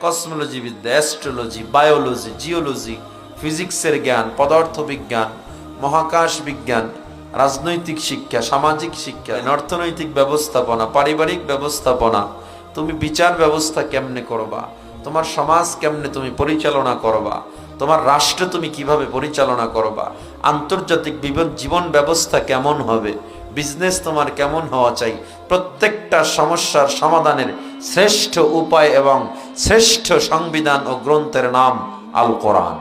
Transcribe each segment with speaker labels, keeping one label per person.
Speaker 1: Cosmology বিদ্যা, astrology, biology, geology, ফিজিক্সের জ্ঞান, পদার্থ বিজ্ঞান, মহাকাশ বিজ্ঞান, রাজনৈতিক শিক্ষা, সামাজিক শিক্ষা, অর্থনৈতিক ব্যবস্থাপনা, পারিবারিক ব্যবস্থাপনা, তুমি বিচার ব্যবস্থা কেমনে করবা, তোমার সমাজ কেমনে তুমি পরিচালনা করবা, তোমার রাষ্ট্র তুমি কিভাবে পরিচালনা করবা, আন্তর্জাতিক জীবন ব্যবস্থা কেমন হবে, বিজনেস তোমার কেমন হওয়া চাই, প্রত্যেকটা সমস্যার সমাধানের শ্রেষ্ঠ উপায় এবং শ্রেষ্ঠ সংবিধান ও গ্রন্থের নাম আল কোরআন।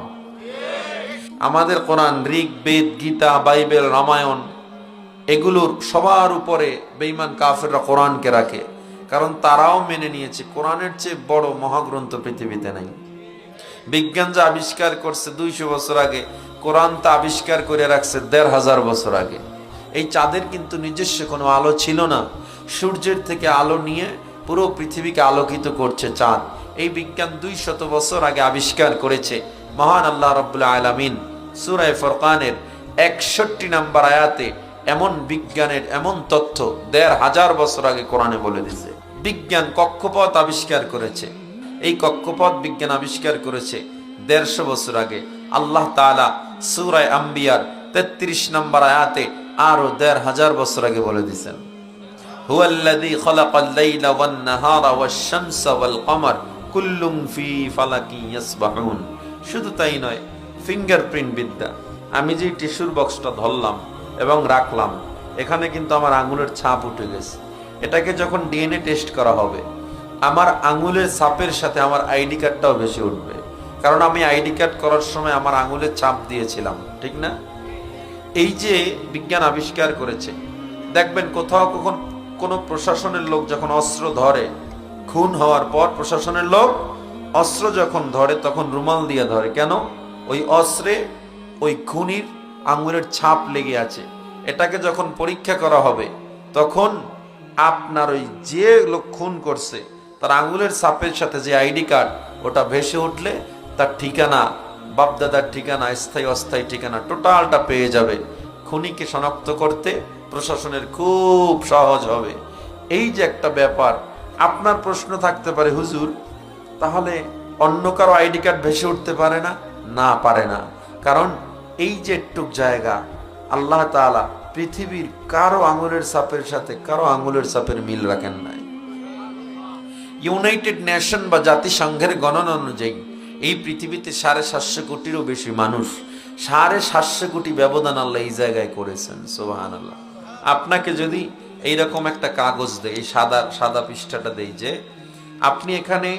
Speaker 1: আমাদের কোরআন, ঋগ্বেদ, গীতা, বাইবেল, রামায়ণ, এগুলোর সবার উপরে বেঈমান কাফেররা কোরআনকে রাখে, কারণ তারাও মেনে নিয়েছে কোরআনের চেয়ে বড় মহাগ্রন্থ পৃথিবীতে নাই। বিজ্ঞান যা আবিষ্কার করছে 200 বছর আগে, কোরআন তা আবিষ্কার করে রাখছে 1500 বছর আগে। এই চাঁদের কিন্তু নিজস্ব কোনো আলো ছিল না, সূর্যের থেকে আলো নিয়ে পুরো পৃথিবীকে আলোকিত করছে চাঁদ। এই বিজ্ঞান 200 বছর আগে আবিষ্কার করেছে মহান আল্লাহ রাব্বুল আলামিন। সূরা ফুরকানের 61 নম্বর আয়াতে এমন বিজ্ঞানের এমন তথ্য 1500 বছর আগে কোরআনে বলে দিয়েছে। বিজ্ঞান কক্ষপথ আবিষ্কার করেছে, এই কক্ষপথ বিজ্ঞান আবিষ্কার করেছে 150 বছর আগে। আল্লাহ তাআলা সূরা আম্বিয়ার 33 নম্বর আয়াতে আরো 1500 বছর আগে বলে দিয়েছেন, হুয়াল্লাযী খালাকাল লাইলা ওয়ান নাহারা ওয়াশ শামসা ওয়াল কমার কুল্লুম ফি ফালাকিন ইয়াসবাহুন। শুধু তাই নয়, ফিঙ্গারপ্রিন্ট বিদ্যা। আমি যে টিস্যুর বক্সটা ধরলাম এবং রাখলাম, এখানে কিন্তু আমার আঙুলের ছাপ উঠে গেছে। এটাকে যখন ডিএনএ টেস্ট করা হবে, আমার আঙুলের ছাপের সাথে আমার আইডি কার্ডটাও বেশি উঠবে, কারণ আমি আইডি কার্ড করার সময় আমার আঙুলের ছাপ দিয়েছিলাম, ঠিক না? এই যে বিজ্ঞান আবিষ্কার করেছে, দেখবেন কোথাও কখন কোনো প্রশাসনের লোক যখন অস্ত্র ধরে, খুন হওয়ার পর প্রশাসনের লোক অস্ত্র যখন ধরে তখন রুমাল দিয়ে ধরে। কেন? ওই অস্ত্রে ওই খুনির আঙুলের ছাপ লেগে আছে। এটাকে যখন পরীক্ষা করা হবে, তখন আপনার ওই যে লোক খুন করছে তার আঙুলের ছাপের সাথে যে আইডি কার্ড, ওটা ভেসে উঠলে তার ঠিকানা, বাপদাদার ঠিকানা, স্থায়ী অস্থায়ী ঠিকানা, টোটালটা পেয়ে যাবে। খুনিকে শনাক্ত করতে প্রশাসনের খুব সহজ হবে। এই যে একটা ব্যাপার। আপনার প্রশ্ন থাকতে পারে, হুজুর তাহলে অন্য কারো আইডি কার্ড ভেসে উঠতে পারে না? না, পারে না। কারণ এই যে একটু জায়গা, আল্লাহ তাআলা পৃথিবীর কারো আঙুলের ছাপের সাথে কারো আঙুলের ছাপের মিল রাখেন নাই। ইউনাইটেড নেশন বা জাতিসংঘের গণনা অনুযায়ী এই পৃথিবীতে 750 কোটিরও বেশি মানুষ, 750 কোটি ব্যবধান আল্লাহ এই জায়গায় করেছেন। সুবহানাল্লাহ। আপনাকে যদি এইরকম একটা কাগজ দেয়, এই সাদা পৃষ্ঠাটা দেয়, যে আপনি এখানে